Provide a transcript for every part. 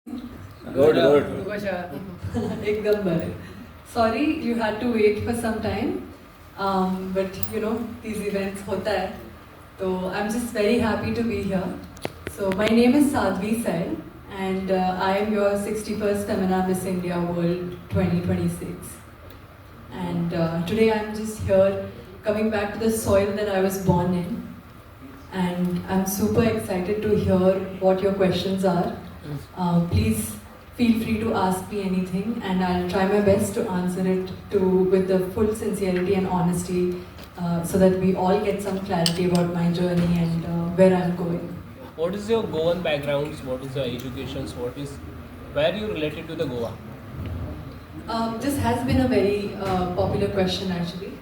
Good, good. एकदम बड़े. Sorry, you had to wait for some time, but these events होता है. So I'm just very happy to be here. So my name is Sadhvi Sail, and I am your 61st Femina Miss India World 2026. And today I'm just here, coming back to the soil that I was born in. And I'm super excited to hear what your questions are. Please feel free to ask me anything, and I'll try my best to answer it with the full sincerity and honesty, so that we all get some clarity about my journey and where I'm going. What is your Goan background? What is your education? Where you related to the Goa? This has been a very popular question actually.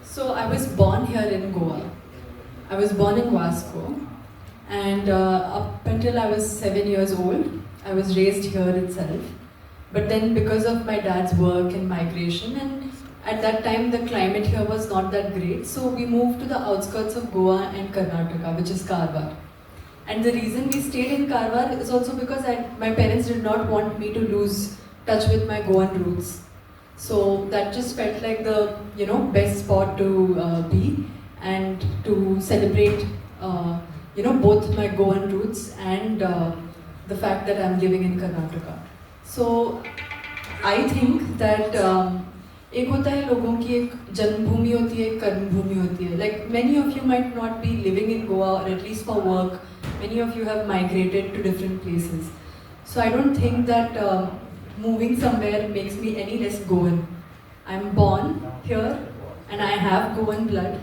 So I was born here in Goa. I was born in Vasco, and up until I was 7 years old, I was raised here itself. But then because of my dad's work and migration, and at that time the climate here was not that great, so we moved to the outskirts of Goa and Karnataka, which is Karwar. And the reason we stayed in Karwar is also because my parents did not want me to lose touch with my Goan roots. So that just felt like the best spot to be and to celebrate both my Goan roots and the fact that I'm living in Karnataka. So I think that एक होता है लोगों की एक जन्मभूमि होती है, एक कर्मभूमि होती है. Like many of you might not be living in Goa, or at least for work. Many of you have migrated to different places. So I don't think that moving somewhere makes me any less Goan. I'm born here and I have Goan blood,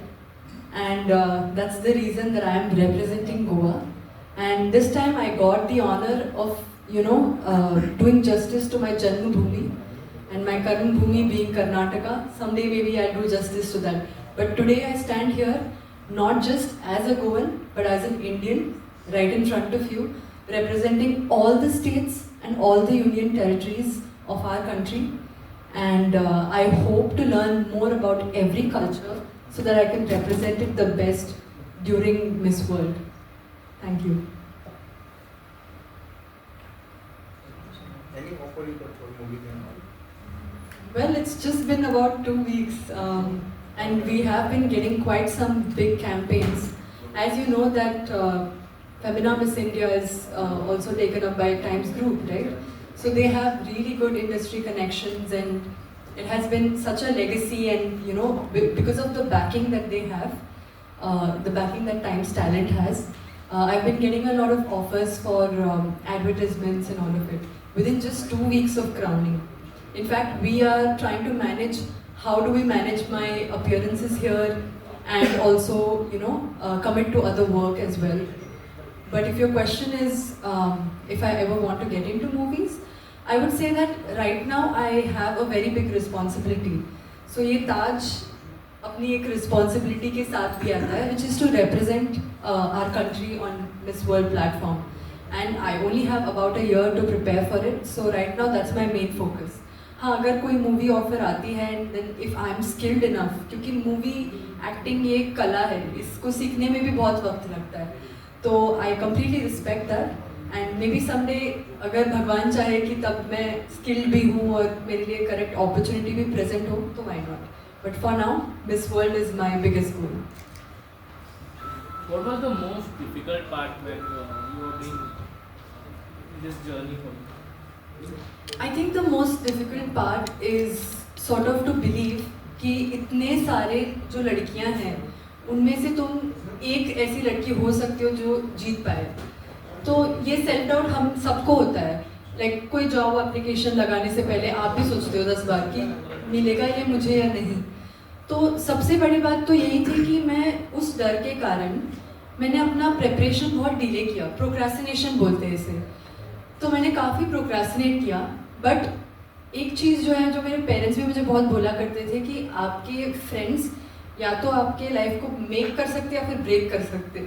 and that's the reason that I am representing Goa. And this time I got the honor of doing justice to my Janmabhoomi and my Karmabhoomi being Karnataka. Someday maybe I'll do justice to that. But today I stand here not just as a Goan but as an Indian right in front of you, representing all the states and all the union territories of our country. And I hope to learn more about every culture so that I can represent it the best during Miss World. Thank you. Any offer you got for movie and all? Well, it's just been about 2 weeks, and we have been getting quite some big campaigns. As you know that Femina Miss India is also taken up by Times Group, right? So they have really good industry connections, and it has been such a legacy, and because of the backing that they have, the backing that Times Talent has, I've been getting a lot of offers for advertisements and all of it within just 2 weeks of crowning. In fact, we are trying to manage how do we manage my appearances here and also commit to other work as well. But if your question is if I ever want to get into movies, I would say that right now I have a very big responsibility. So ये ताज अपनी एक responsibility के साथ भी आता है, which is to represent our country on Miss World platform. And I only have about a year to prepare for it. So right now that's my main focus. हाँ, अगर कोई मूवी ऑफर आती है and then if I am skilled enough, क्योंकि movie acting ये एक कला है, इसको सीखने में भी बहुत वक्त लगता है. तो I completely respect that, and may be someday अगर भगवान चाहे कि तब मैं स्किल्ड भी हूँ और मेरे लिए करेक्ट अपॉर्चुनिटी भी प्रेजेंट हो, तो why not. But for now miss world is my biggest goal. What was the most difficult part when you were being in this journey for you? I think the most difficult part is sort of to believe कि इतने सारे जो लड़कियां हैं उनमें से तुम एक ऐसी लड़की हो सकती हो जो जीत पाए. तो ये सेल्फ डाउट हम सबको होता है. लाइक कोई जॉब एप्लीकेशन लगाने से पहले आप भी सोचते हो 10 बार कि मिलेगा ये मुझे या नहीं. तो सबसे बड़ी बात तो यही थी कि मैं उस डर के कारण मैंने अपना प्रेपरेशन बहुत डिले किया. प्रोक्रेस्टिनेशन बोलते हैं इसे. तो मैंने काफ़ी प्रोक्रेस्टिनेट किया. बट एक चीज़ जो है, जो मेरे पेरेंट्स भी मुझे बहुत बोला करते थे कि आपके फ्रेंड्स या तो आपके लाइफ को मेक कर सकते या फिर ब्रेक कर सकते.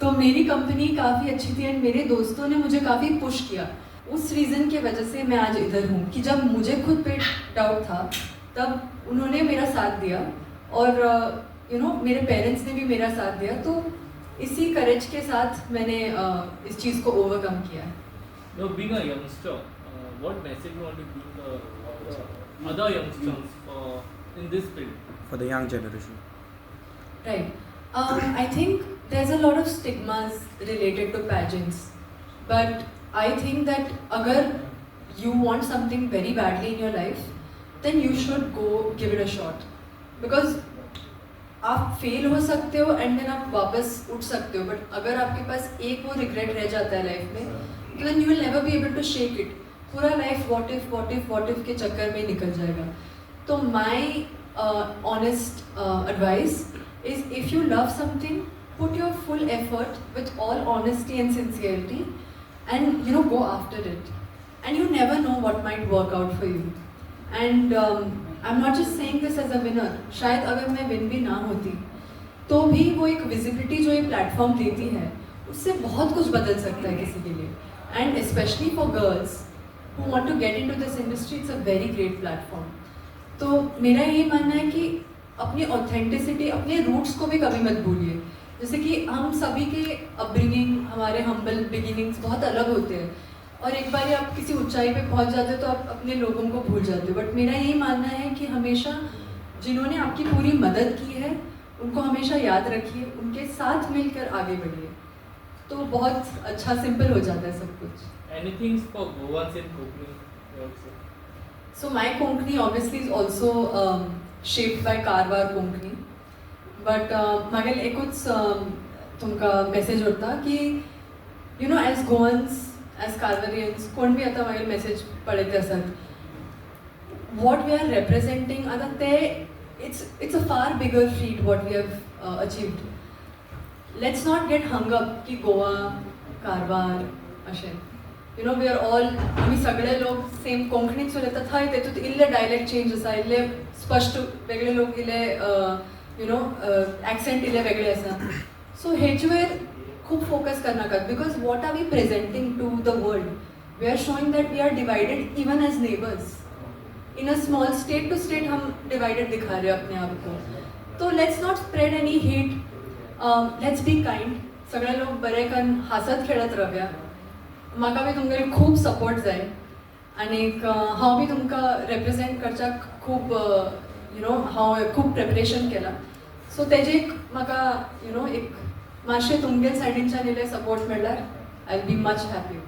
तो मेरी कंपनी काफ़ी अच्छी थी एंड मेरे दोस्तों ने मुझे काफ़ी पुश किया. उस रीज़न की वजह से मैं आज इधर हूँ कि जब मुझे खुद पे डाउट था तब उन्होंने मेरा साथ दिया और मेरे पेरेंट्स ने भी मेरा साथ दिया. तो इसी करेज के साथ मैंने इस चीज़ को ओवरकम किया है. Now, being a youngster, what message you want to give the other youngsters in this field? For the young generation. Right. I think there's a lot of stigmas related to pageants, but I think that agar you want something very badly in your life, then you should go give it a shot. Because आप fail हो सकते हो and then आप वापस उठ सकते हो, but अगर आपके पास एक वो रिग्रेट रह जाता है लाइफ में, तो then you will never be able to shake it. पूरा लाइफ व्हाट इफ के चक्कर में निकल जाएगा. तो माई honest advice is, if you love something, put your full effort with all honesty and sincerity, and go after it, and you never know what might work out for you. And I'm not just saying this as a winner. शायद अगर मैं win भी ना होती तो भी वो एक विजिबिलिटी जो ये प्लेटफॉर्म देती है उससे बहुत कुछ बदल सकता है किसी के लिए. And specially for girls who want to get into this industry, it's a very great platform. तो मेरा ये मानना है कि अपनी ऑथेंटिसिटी, अपने रूट्स को भी कभी मत भूलिए. जैसे कि हम सभी के अपब्रिंगिंग, हमारे हम्बल बिगिनिंग्स बहुत अलग होते हैं, और एक बार आप किसी ऊंचाई पे पहुंच जाते हो तो आप अपने लोगों को भूल जाते हो. बट मेरा ये मानना है कि हमेशा जिन्होंने आपकी पूरी मदद की है उनको हमेशा याद रखिए, उनके साथ मिलकर आगे बढ़िए, तो बहुत अच्छा सिंपल हो जाता है सब कुछ. Anything for Goans in Konkani? you would say? So my Konkani obviously is also shaped by Karwar Konkani. But मागेल एकूच तुमका मेसेज होता की as Goans, as Karwarians, कोण भी आता मागेल मेसेज पळयता आसत. What we are representing आता ते it's a far bigger feat what we have achieved. Let's not get hung up की गोवा, कारवार अशें. We are all, आमी सगळे लोक सेम कोंकणीच उलयता. थंय तेतूंत इल्ले डायलेक्ट चेंज आसा, इल्ले स्पश्ट वेगळे लोक इल्ले एक्सेंट इल्ले वेगळे आसा. सो हेचेर खूब फोकस करनाकात, because what are we presenting to the world? We are showing that we are divided even as neighbours. In a small state to state हम डिवाइडेड दिखा रहे हैं अपने आप को. तो let's not spread any hate, let's be kind. सगळे लोक बरे करून हासत खेळत रावया. म्हाका बी तुमगेर खूब सपोर्ट जाय, आनीक हांव बी तुमकां रिप्रेजेंट करच्याक खूब हांव खूब प्रिपरेशन केलां. सो तेजे एक म्हाका एक मातशें तुमगेर सायडीनच्यान इल्लें सपोर्ट मेळ्ळ्यार I will be much happy.